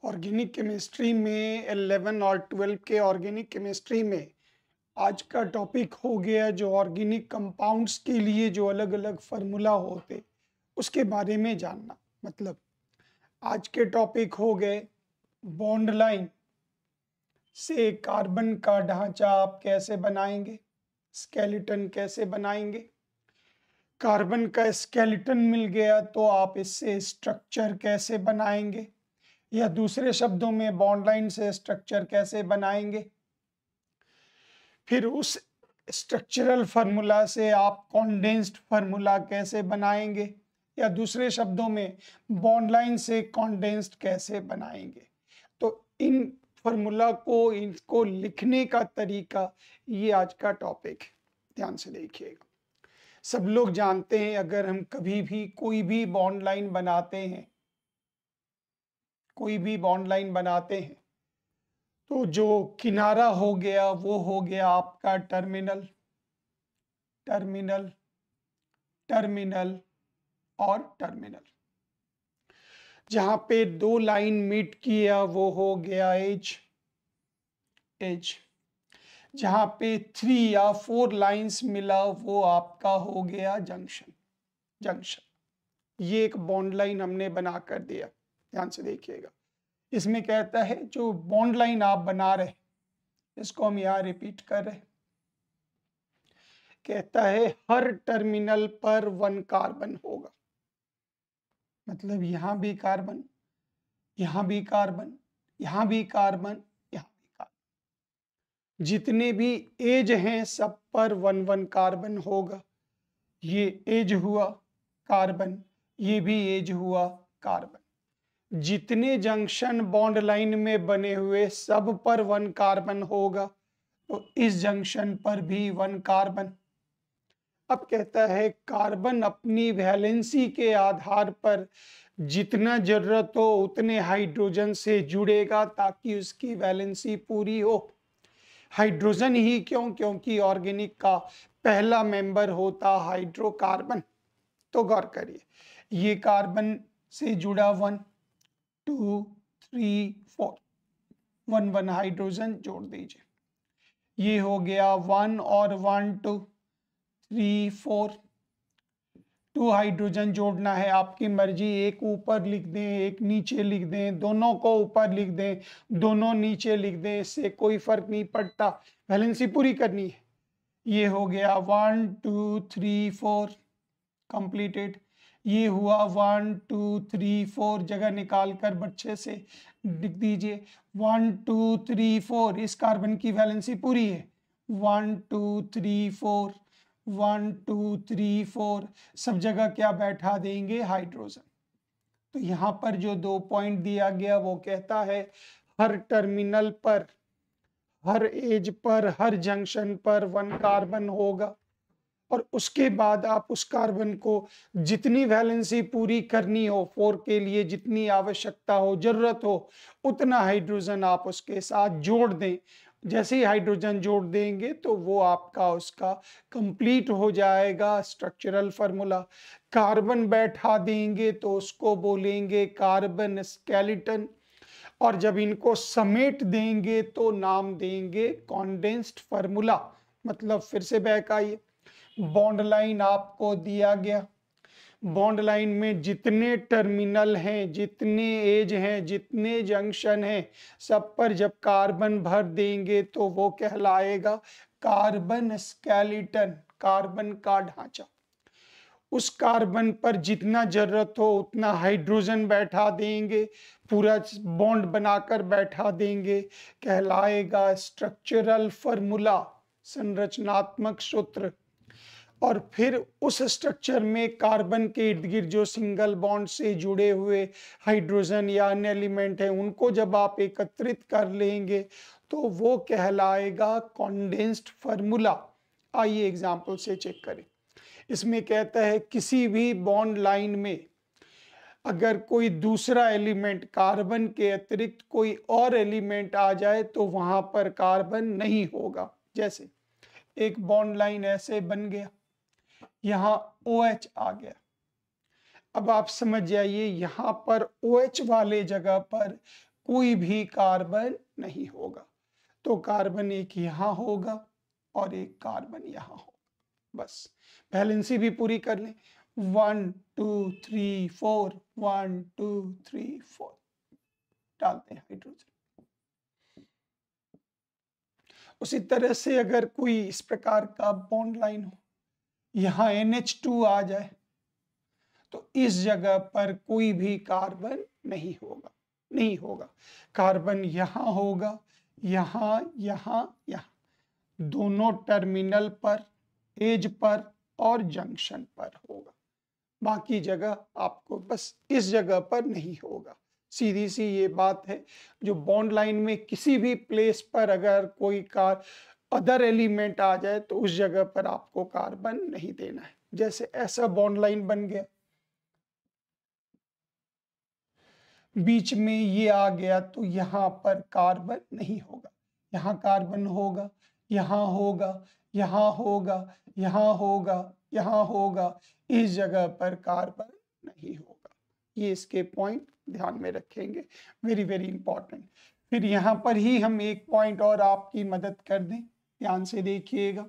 Organic chemistry में 11 और 12 के ऑर्गेनिक केमिस्ट्री में आज का टॉपिक हो गया जो ऑर्गेनिक कंपाउंड्स के लिए जो अलग अलग फार्मूला होते उसके बारे में जानना। मतलब आज के टॉपिक हो गए बॉन्ड लाइन से कार्बन का ढांचा आप कैसे बनाएंगे, स्केलेटन कैसे बनाएंगे। कार्बन का स्केलेटन मिल गया तो आप इससे स्ट्रक्चर कैसे बनाएंगे, या दूसरे शब्दों में बॉन्ड लाइन से स्ट्रक्चर कैसे बनाएंगे। फिर उस स्ट्रक्चरल फार्मूला से आप कॉन्डेंस्ड फार्मूला कैसे बनाएंगे, या दूसरे शब्दों में बॉन्ड लाइन से कॉन्डेंस्ड कैसे बनाएंगे। तो इन फार्मूला को, इनको लिखने का तरीका, ये आज का टॉपिक। ध्यान से देखिएगा। सब लोग जानते हैं अगर हम कभी भी कोई भी बॉन्ड लाइन बनाते हैं, तो जो किनारा हो गया वो हो गया आपका टर्मिनल और टर्मिनल। जहां पे दो लाइन मीट किया वो हो गया एज। जहां पे 3 या 4 लाइंस मिला वो आपका हो गया जंक्शन। ये एक बॉन्ड लाइन हमने बना कर दिया। ध्यान से देखिएगा। इसमें कहता है जो बॉन्ड लाइन आप बना रहे, इसको हम यहां रिपीट कर रहे, कहता है हर टर्मिनल पर 1 कार्बन होगा। मतलब यहां भी कार्बन, यहां भी कार्बन, यहां भी कार्बन, यहां भी कार्बन। जितने भी एज हैं सब पर 1 कार्बन होगा। ये एज हुआ कार्बन, ये भी एज हुआ कार्बन। जितने जंक्शन बॉन्ड लाइन में बने हुए सब पर 1 कार्बन होगा, तो इस जंक्शन पर भी 1 कार्बन। अब कहता है कार्बन अपनी वैलेंसी के आधार पर जितना जरूरत हो उतने हाइड्रोजन से जुड़ेगा ताकि उसकी वैलेंसी पूरी हो। हाइड्रोजन ही क्यों? क्योंकि ऑर्गेनिक का पहला मेंबर होता हाइड्रोकार्बन। तो गौर करिए, ये कार्बन से जुड़ा 1 2 3 4, 1 हाइड्रोजन जोड़ दीजिए। ये हो गया 1 और 1 2 3 4, 2 हाइड्रोजन जोड़ना है, आपकी मर्जी। एक ऊपर लिख दें, एक नीचे लिख दें, दोनों को ऊपर लिख दें, दोनों नीचे लिख दें, इससे कोई फर्क नहीं पड़ता, वैलेंसी पूरी करनी है। ये हो गया 1 2 3 4 कंप्लीटेड। ये हुआ 1 2 3 4, जगह निकाल कर बच्चे से लिख दीजिए 1 2 3 4। इस कार्बन की वैलेंसी पूरी है। 1 2 3 4, 1 2 3 4, सब जगह क्या बैठा देंगे? हाइड्रोजन। तो यहाँ पर जो 2 पॉइंट दिया गया वो कहता है हर टर्मिनल पर, हर एज पर, हर जंक्शन पर 1 कार्बन होगा, और उसके बाद आप उस कार्बन को जितनी वैलेंसी पूरी करनी हो, 4 के लिए जितनी आवश्यकता हो, जरूरत हो, उतना हाइड्रोजन आप उसके साथ जोड़ दें। जैसे ही हाइड्रोजन जोड़ देंगे तो वो आपका उसका कंप्लीट हो जाएगा स्ट्रक्चरल फार्मूला। कार्बन बैठा देंगे तो उसको बोलेंगे कार्बन स्केलेटन, और जब इनको समेट देंगे तो नाम देंगे कॉन्डेंस्ड फार्मूला। मतलब फिर से बैक आइए, बॉन्ड लाइन आपको दिया गया, बॉन्ड लाइन में जितने टर्मिनल हैं, जितने एज हैं, जितने जंक्शन हैं, सब पर जब कार्बन भर देंगे तो वो कहलाएगा कार्बन स्केलेटन, कार्बन का ढांचा। उस कार्बन पर जितना जरूरत हो उतना हाइड्रोजन बैठा देंगे, पूरा बॉन्ड बनाकर बैठा देंगे, कहलाएगा स्ट्रक्चरल फार्मूला, संरचनात्मक सूत्र। और फिर उस स्ट्रक्चर में कार्बन के इर्द गिर्द जो सिंगल बॉन्ड से जुड़े हुए हाइड्रोजन या अन्य एलिमेंट हैं, उनको जब आप एकत्रित कर लेंगे तो वो कहलाएगा कॉन्डेंस्ड फार्मूला। आइए एग्जाम्पल से चेक करें। इसमें कहता है किसी भी बॉन्ड लाइन में अगर कोई दूसरा एलिमेंट, कार्बन के अतिरिक्त कोई और एलिमेंट आ जाए तो वहां पर कार्बन नहीं होगा। जैसे एक बॉन्ड लाइन ऐसे बन गया, यहाँ OH आ गया। अब आप समझ जाइए, यहाँ पर OH वाले जगह पर कोई भी कार्बन नहीं होगा। तो कार्बन एक यहां होगा और एक कार्बन यहां होगा। बस वैलेंसी भी पूरी कर लें। 1 2 3 4, 1 2 3 4 डालते हैं हाइड्रोजन। उसी तरह से अगर कोई इस प्रकार का बॉन्ड लाइन हो, यहां NH2 आ जाए, तो इस जगह पर कोई भी कार्बन नहीं होगा, नहीं होगा। कार्बन यहां होगा, यहां यहां यहां, दोनों टर्मिनल पर, एज पर और जंक्शन पर होगा। बाकी जगह आपको बस इस जगह पर नहीं होगा। सीधी सी ये बात है। जो बॉन्ड लाइन में किसी भी प्लेस पर अगर कोई अदर एलिमेंट आ जाए तो उस जगह पर आपको कार्बन नहीं देना है। जैसे ऐसा बॉन्ड लाइन बन गया, बीच में ये आ गया, तो यहां पर कार्बन नहीं होगा। यहां कार्बन होगा, यहां होगा, यहां होगा, यहां होगा, यहां होगा, इस जगह पर कार्बन नहीं होगा। ये इसके पॉइंट ध्यान में रखेंगे, वेरी वेरी इंपॉर्टेंट। फिर यहां पर ही हम एक पॉइंट और आपकी मदद कर दें, ध्यान से देखिएगा।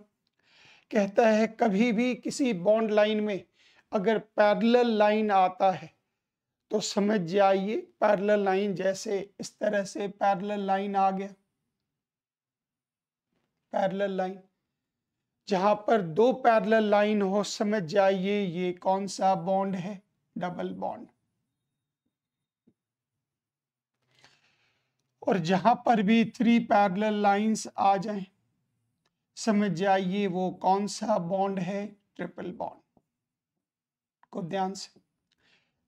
कहता है कभी भी किसी बॉन्ड लाइन में अगर पैरेलल लाइन आता है तो समझ जाइए पैरेलल लाइन, जैसे इस तरह से पैरेलल लाइन आ गया, पैरेलल लाइन, जहां पर दो पैरेलल लाइन हो, समझ जाइए ये कौन सा बॉन्ड है, डबल बॉन्ड। और जहां पर भी 3 पैरेलल लाइंस आ जाएं, समझ जाइए वो कौन सा बॉन्ड है, ट्रिपल बॉन्ड। को ध्यान से,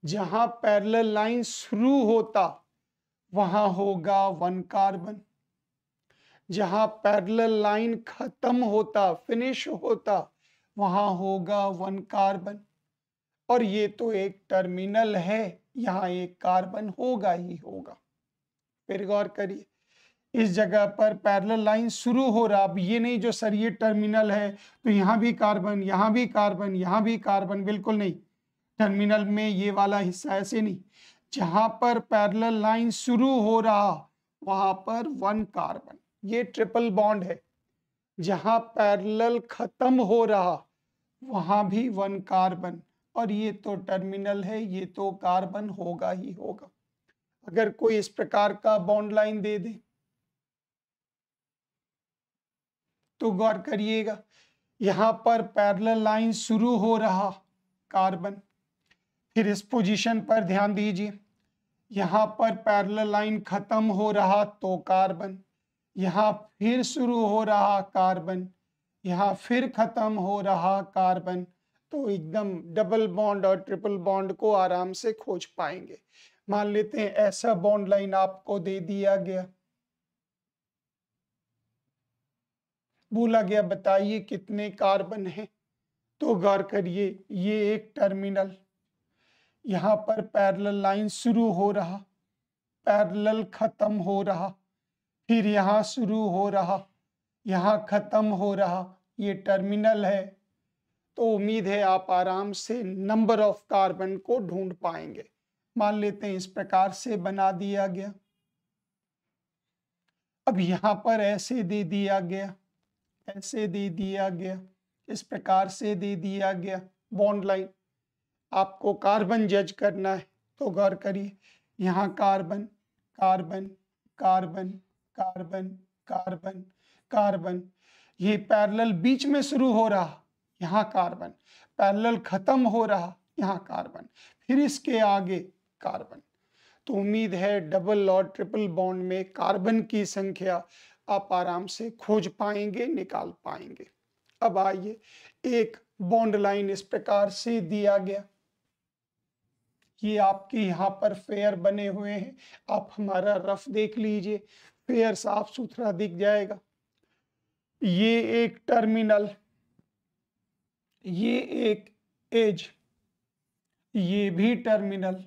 जहां पैरेलल लाइन शुरू होता वहां होगा 1 कार्बन, जहां पैरेलल लाइन खत्म होता, फिनिश होता, वहां होगा 1 कार्बन। और ये तो एक टर्मिनल है, यहां एक कार्बन होगा ही होगा। फिर गौर करिए, इस जगह पर पैरेलल लाइन शुरू हो रहा, अब ये नहीं जो सर ये टर्मिनल है तो यहां भी कार्बन, यहां भी कार्बन, यहां भी कार्बन, बिल्कुल नहीं। टर्मिनल में ये वाला हिस्सा ऐसे नहीं, जहां पर पैरेलल लाइन शुरू हो रहा वहां पर 1 कार्बन, ये ट्रिपल बॉन्ड है। जहां पैरेलल खत्म हो रहा वहां भी 1 कार्बन, और ये तो टर्मिनल है, ये तो कार्बन होगा ही होगा। अगर कोई इस प्रकार का बॉन्ड लाइन दे दे तो गौर करिएगा, यहां पर पैरेलल लाइन शुरू हो रहा कार्बन, फिर इस पोजीशन पर ध्यान दीजिए, यहां पर पैरेलल लाइन खत्म हो रहा तो कार्बन, यहां फिर शुरू हो रहा कार्बन, यहां फिर खत्म हो रहा कार्बन। तो एकदम डबल बॉन्ड और ट्रिपल बॉन्ड को आराम से खोज पाएंगे। मान लेते हैं ऐसा बॉन्ड लाइन आपको दे दिया गया, बोला गया बताइए कितने कार्बन हैं। तो गौर करिए, ये एक टर्मिनल, यहां पर पैरेलल लाइन शुरू हो रहा, पैरेलल खत्म हो रहा, फिर यहां शुरू हो रहा, यहां खत्म हो रहा, ये टर्मिनल है। तो उम्मीद है आप आराम से नंबर ऑफ कार्बन को ढूंढ पाएंगे। मान लेते हैं इस प्रकार से बना दिया गया। अब यहां पर ऐसे दे दिया गया, ऐसे दे दिया गया, इस प्रकार से दे दिया गया बॉन्ड लाइन। आपको कार्बन जज करना है तो गौर करिए, यहाँ carbon carbon carbon carbon carbon carbon, ये पैरेलल बीच में शुरू हो रहा, यहाँ कार्बन, पैरेलल खत्म हो रहा, यहाँ कार्बन, फिर इसके आगे कार्बन। तो उम्मीद है डबल और ट्रिपल बॉन्ड में कार्बन की संख्या आप आराम से खोज पाएंगे, निकाल पाएंगे। अब आइए, एक बॉन्ड लाइन इस प्रकार से दिया गया, ये आपके यहाँ पर फेयर बने हुए हैं, आप हमारा रफ देख लीजिए, फेयर साफ सुथरा दिख जाएगा। ये एक टर्मिनल, ये एक एज, ये भी टर्मिनल,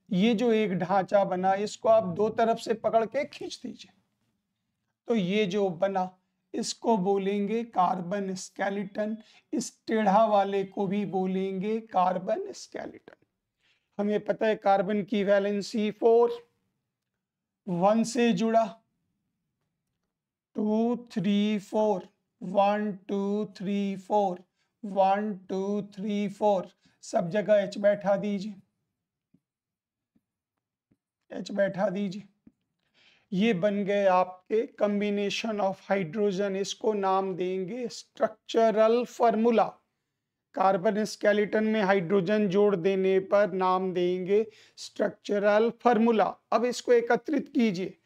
ये जो एक ढांचा बना इसको आप दो तरफ से पकड़ के खींच दीजिए, तो ये जो बना इसको बोलेंगे कार्बन स्केलेटन। इस टेढ़ा वाले को भी बोलेंगे कार्बन स्केलेटन। हमें पता है कार्बन की वैलेंसी 4, 1 से जुड़ा, 2 3 4, 1 2 3 4, 1 2 3 4, सब जगह H बैठा दीजिए, H बैठा दीजिए। ये बन गए आपके कॉम्बिनेशन ऑफ हाइड्रोजन, इसको नाम देंगे स्ट्रक्चरल फॉर्मूला। कार्बन स्केलेटन में हाइड्रोजन जोड़ देने पर नाम देंगे स्ट्रक्चरल फॉर्मूला। अब इसको एकत्रित कीजिए,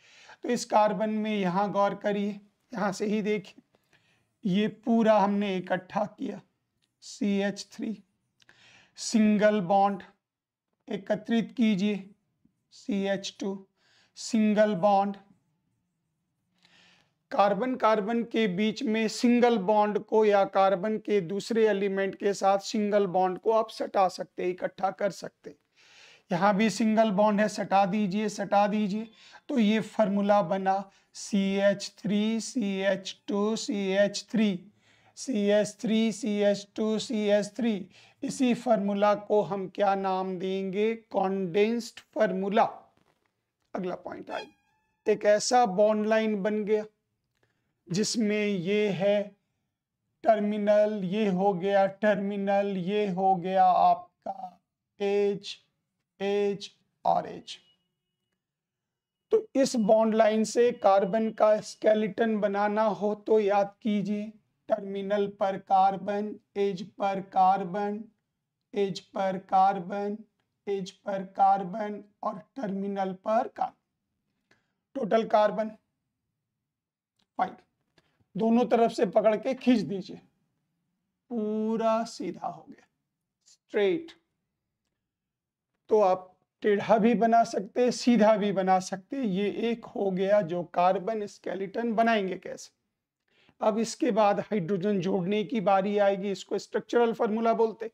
तो इस कार्बन में यहाँ गौर करिए, यहाँ से ही देखिए, ये पूरा हमने इकट्ठा किया, CH3, सिंगल बॉन्ड एकत्रित कीजिए, CH2, single bond. Carbon carbon के बीच में सिंगल बॉन्ड को या कार्बन के दूसरे एलिमेंट के साथ सिंगल बॉन्ड को आप सटा सकते, इकट्ठा कर सकते। यहाँ भी सिंगल बॉन्ड है, सटा दीजिए, सटा दीजिए, तो ये फॉर्मूला बना CH3 CH2 CH3 CH3 CH2 CH3। इसी फॉर्मूला को हम क्या नाम देंगे? Condensed formula. अगला पॉइंट आई, एक ऐसा बॉन्ड लाइन बन गया जिसमें ये है टर्मिनल, ये हो गया टर्मिनल, ये हो गया आपका एज, एज और एज। तो इस बॉन्ड लाइन से कार्बन का स्केलेटन बनाना हो तो याद कीजिए, टर्मिनल पर कार्बन, एज पर कार्बन, एज पर कार्बन, एज पर कार्बन और टर्मिनल पर कार्बन, टोटल कार्बन 5। दोनों तरफ से पकड़ के खींच दीजिए, पूरा सीधा हो गया, स्ट्रेट। तो आप टेढ़ा भी बना सकते, सीधा भी बना सकते। ये एक हो गया जो कार्बन स्केलेटन बनाएंगे कैसे। अब इसके बाद हाइड्रोजन जोड़ने की बारी आएगी, इसको स्ट्रक्चरल फॉर्मूला बोलते।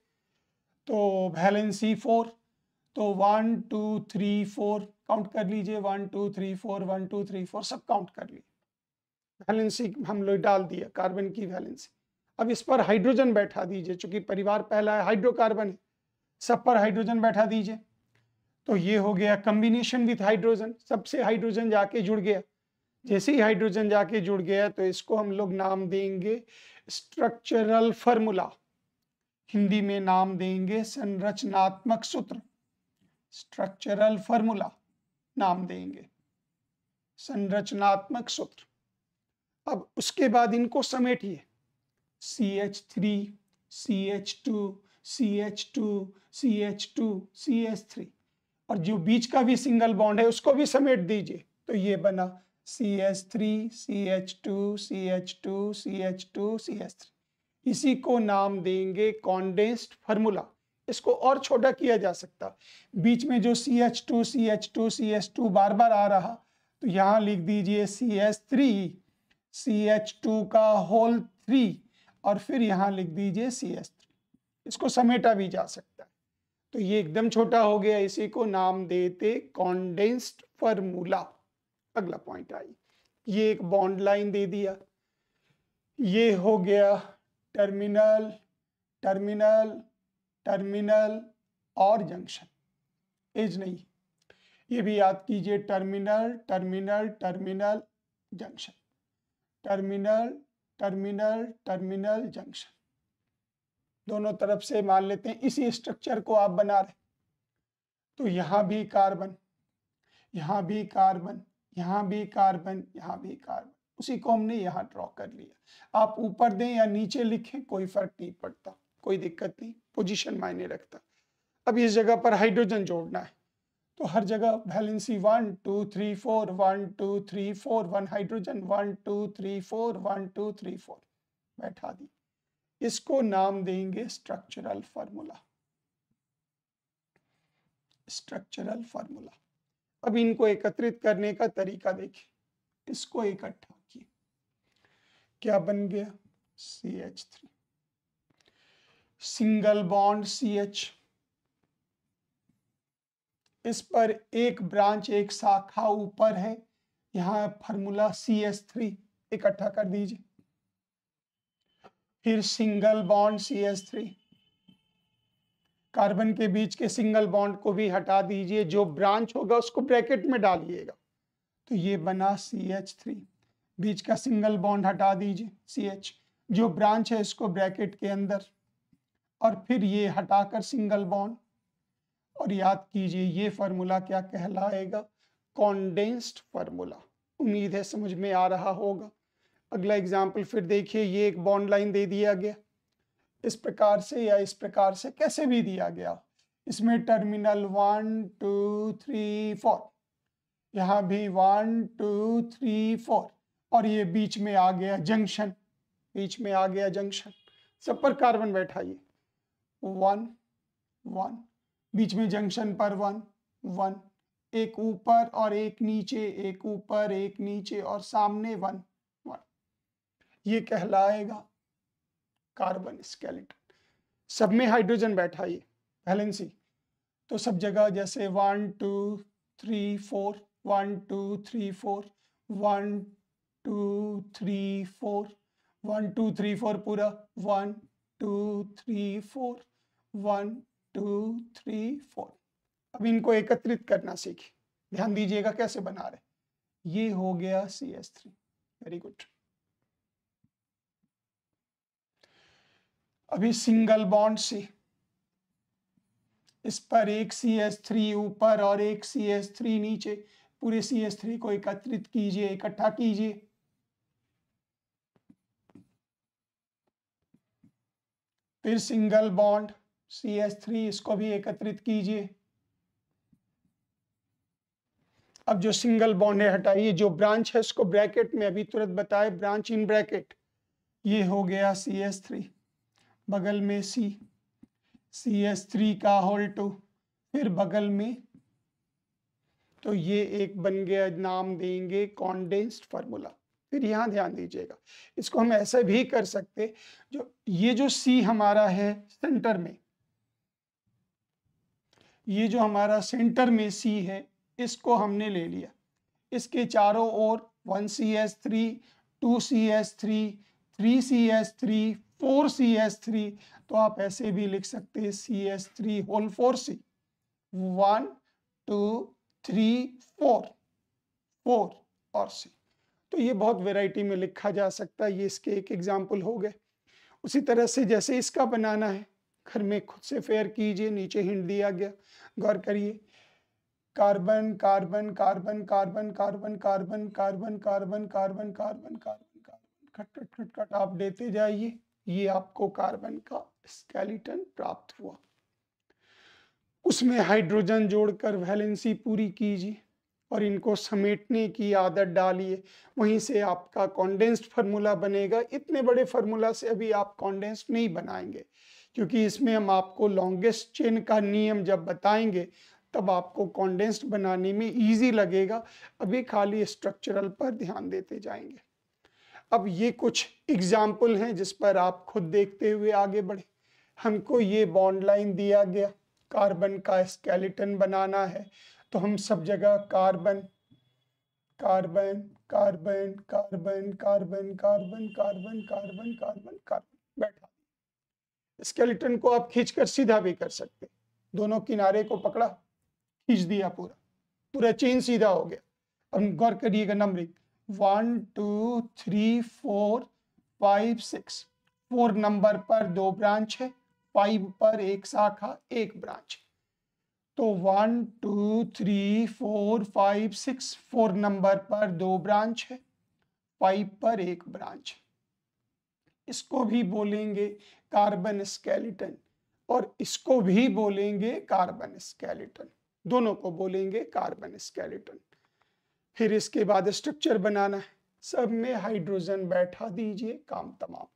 तो वैलेंसी 4, तो 1 2 3 4 काउंट कर लीजिए, 1 2 3 4, 1 2 3 4 सब काउंट कर लिए। वैलेंसी हम लोग डाल दिया, कार्बन की वैलेंसी। अब इस पर हाइड्रोजन बैठा दीजिए, चूंकि परिवार पहला है, हाइड्रोकार्बन है, सब पर हाइड्रोजन बैठा दीजिए। तो ये हो गया कॉम्बिनेशन विथ हाइड्रोजन, सबसे हाइड्रोजन जाके जुड़ गया। जैसे ही हाइड्रोजन जाके जुड़ गया तो इसको हम लोग नाम देंगे स्ट्रक्चरल फॉर्मूला, हिंदी में नाम देंगे संरचनात्मक सूत्र। स्ट्रक्चरल फॉर्मूला नाम देंगे संरचनात्मक सूत्र। अब उसके बाद इनको समेटिए, CH3 CH2 CH2 CH2 CH3, और जो बीच का भी सिंगल बॉन्ड है उसको भी समेट दीजिए। तो ये बना CH3 CH2 CH2 CH2 CH3। इसी को नाम देंगे कॉन्डेंस्ड फॉर्मूला। इसको और छोटा किया जा सकता, बीच में जो CH2 CH2 CH2 बार बार आ रहा, तो यहाँ लिख दीजिए CH3 CH2 का होल 3 और फिर यहाँ लिख दीजिए CH3। इसको समेटा भी जा सकता है। तो ये एकदम छोटा हो गया, इसी को नाम देते कॉन्डेंस्ड फॉर्मूला। अगला पॉइंट आई, ये एक बॉन्ड लाइन दे दिया, ये हो गया टर्मिनल, टर्मिनल, टर्मिनल और जंक्शन, एज नहीं। ये भी याद कीजिए, terminal, terminal, terminal, junction, terminal, terminal, terminal, junction. दोनों तरफ से मान लेते हैं इसी स्ट्रक्चर को आप बना रहे। तो यहाँ भी कार्बन, यहाँ भी कार्बन, यहाँ भी कार्बन, यहाँ भी कार्बन, उसी को हमने यहाँ ड्रॉ कर लिया। आप ऊपर दें या नीचे लिखें कोई फर्क नहीं पड़ता, कोई दिक्कत नहीं, पोजीशन मायने रखता। अब इस जगह पर हाइड्रोजन जोड़ना है, तो हर जगह वैलेंसी 1 2 3 4, 1 2 3 4, 1 हाइड्रोजन, 1 2 3 4, 1 2 3 4 बैठा दी। इसको नाम देंगे स्ट्रक्चरल फॉर्मूला, स्ट्रक्चरल फॉर्मूला। अब इनको एकत्रित करने का तरीका देखिए, इसको इकट्ठा किए, क्या बन गया? CH3, सिंगल बॉन्ड CH, इस पर एक ब्रांच, एक शाखा ऊपर है, यहाँ फॉर्मूला CH3, इकट्ठा कर दीजिए। फिर सिंगल बॉन्ड CH3, कार्बन के बीच के सिंगल बॉन्ड को भी हटा दीजिए, जो ब्रांच होगा उसको ब्रैकेट में डालिएगा, तो ये बना CH3। बीच का सिंगल बॉन्ड हटा दीजिए CH, जो ब्रांच है इसको ब्रैकेट के अंदर, और फिर ये हटाकर सिंगल बॉन्ड, और याद कीजिए ये फार्मूला क्या कहलाएगा, कॉन्डेंस्ड फार्मूला। उम्मीद है समझ में आ रहा होगा। अगला एग्जाम्पल फिर देखिए, ये एक बॉन्ड लाइन दे दिया गया इस प्रकार से या इस प्रकार से, कैसे भी दिया गया। इसमें टर्मिनल 1 2 3 4, यहाँ भी 1 2 3 4, और ये बीच में आ गया जंक्शन, बीच में आ गया जंक्शन। सब पर कार्बन बैठाइए, 1 1, बीच में जंक्शन पर 1 1, एक ऊपर और एक नीचे, एक ऊपर एक नीचे, और सामने 1 1। ये कहलाएगा कार्बन स्केलेटन। सब में हाइड्रोजन बैठाइए, वैलेंसी। तो सब जगह जैसे 1 2 3 4, 1 2 3 4, 1 2 3 4, 1 2 3 4 पूरा, 1 2 3 4, 1 2 3 4। अब इनको एकत्रित करना सीखिए, ध्यान दीजिएगा कैसे बना रहे। ये हो गया CH3, वेरी गुड। अभी सिंगल बॉन्ड से इस पर एक CH3 ऊपर और एक CH3 नीचे, पूरे CH3 को एकत्रित कीजिए, इकट्ठा कीजिए। फिर सिंगल बॉन्ड CH3, इसको भी एकत्रित कीजिए। अब जो सिंगल बॉन्ड है हटाइए, जो ब्रांच है उसको ब्रैकेट में अभी तुरंत बताए, ब्रांच इन ब्रैकेट। ये हो गया CH3, बगल में CH3 का होल 2, फिर बगल में, तो ये एक बन गया, नाम देंगे कॉन्डेंस्ड फार्मूला। फिर यहाँ ध्यान दीजिएगा, इसको हम ऐसे भी कर सकते, ये जो C हमारा है सेंटर में, ये जो हमारा सेंटर में C है, इसको हमने ले लिया, इसके चारों ओर 1 CH3, 2 CH3, 3 CH3, 4 CH3, तो आप ऐसे भी लिख सकते हैं CH3 होल 4C, 1 2 3 4, 4 और C। तो ये बहुत वैरायटी में लिखा जा सकता है, ये इसके एक एग्जाम्पल हो गए। उसी तरह से जैसे इसका बनाना है, घर में खुद से फेयर कीजिए, नीचे हिंट दिया गया, गौर करिए। Carbon carbon carbon carbon carbon carbon carbon carbon carbon carbon carbon carbon, खट खट खट खट आप देते जाइए, ये आपको कार्बन का स्केलेटन प्राप्त हुआ। उसमें हाइड्रोजन जोड़कर वैलेंसी पूरी कीजिए और इनको समेटने की आदत डालिए, वहीं से आपका कॉन्डेंस्ड फार्मूला बनेगा। इतने बड़े फार्मूला से अभी आप कॉन्डेंस्ड नहीं बनाएंगे, क्योंकि इसमें हम आपको लॉन्गेस्ट चेन का नियम जब बताएंगे तब आपको कॉन्डेंस्ड बनाने में इजी लगेगा। अभी खाली स्ट्रक्चरल पर ध्यान देते जाएंगे। अब ये कुछ एग्जाम्पल हैं जिस पर आप खुद देखते हुए आगे बढ़े। हमको ये बॉन्ड लाइन दिया गया, कार्बन का स्केलेटन बनाना है, तो हम सब जगह carbon carbon carbon carbon carbon carbon carbon carbon carbon carbon बैठा। स्केलेटन को आप खींचकर सीधा भी कर सकते, दोनों किनारे को पकड़ा, खींच दिया, पूरा पूरा चेन सीधा हो गया। अब गौर करिएगा नंबरिंग, 1 2 3 4 5 6, 4 नंबर पर 2 ब्रांच है, 5 पर एक शाखा, एक ब्रांच। तो 1 2 3 4 5 6, 4 नंबर पर 2 ब्रांच है, 5 पर एक ब्रांच। इसको भी बोलेंगे कार्बन स्केलेटन और इसको भी बोलेंगे कार्बन स्केलेटन, दोनों को बोलेंगे कार्बन स्केलेटन। फिर इसके बाद स्ट्रक्चर बनाना है, सब में हाइड्रोजन बैठा दीजिए, काम तमाम।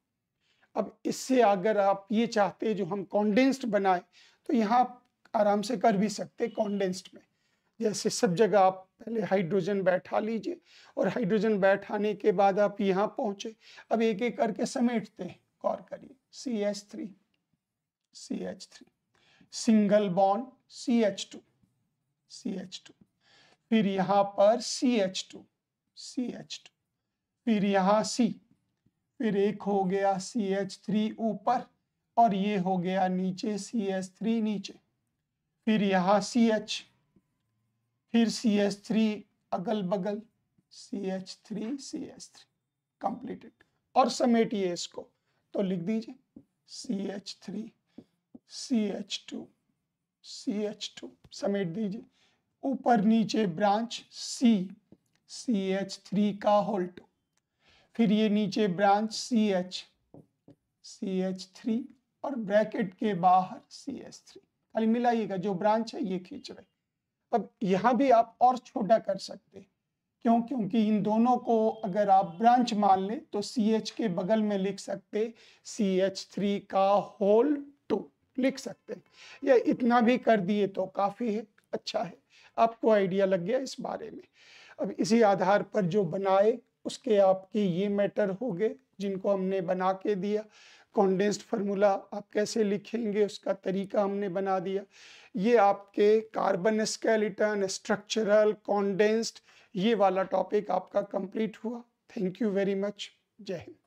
अब इससे अगर आप ये चाहते जो हम कॉन्डेंस्ड बनाए, तो यहाँ आप आराम से कर भी सकते कॉन्डेंस्ड में। जैसे सब जगह आप पहले हाइड्रोजन बैठा लीजिए और हाइड्रोजन बैठाने के बाद आप यहाँ पहुंचे। अब एक एक करके समेटते हैं, गौर करिए। CH3 CH3, single bond CH2 CH2, फिर यहाँ पर CH2 CH2, फिर यहाँ C, फिर एक हो गया CH3 ऊपर और ये हो गया नीचे CH3 नीचे, फिर यहाँ CH, फिर CH3 अगल बगल, CH3 CH3 कंप्लीटेड। और समेटिए इसको, तो लिख दीजिए CH3 CH2 CH2 समेट दीजिए। ऊपर नीचे ब्रांच CH3 का होल 2, फिर ये नीचे ब्रांच CH3 और ब्रैकेट के बाहर CH3, खाली मिलाइएगा, जो ब्रांच है ये खींच रहे। अब यहाँ भी आप और छोटा कर सकते, क्यों? क्योंकि इन दोनों को अगर आप ब्रांच मान लें तो CH के बगल में लिख सकते CH3 का होल 2 लिख सकते। या इतना भी कर दिए तो काफ़ी है, अच्छा है, आपको आइडिया लग गया इस बारे में। अब इसी आधार पर जो बनाए उसके आपके ये मैटर हो गए जिनको हमने बना के दिया। कॉन्डेंस्ड फार्मूला आप कैसे लिखेंगे उसका तरीका हमने बना दिया। ये आपके कार्बन स्केलेटन, स्ट्रक्चरल, कॉन्डेंस्ड, ये वाला टॉपिक आपका कंप्लीट हुआ। Thank you very much. जय हिंद।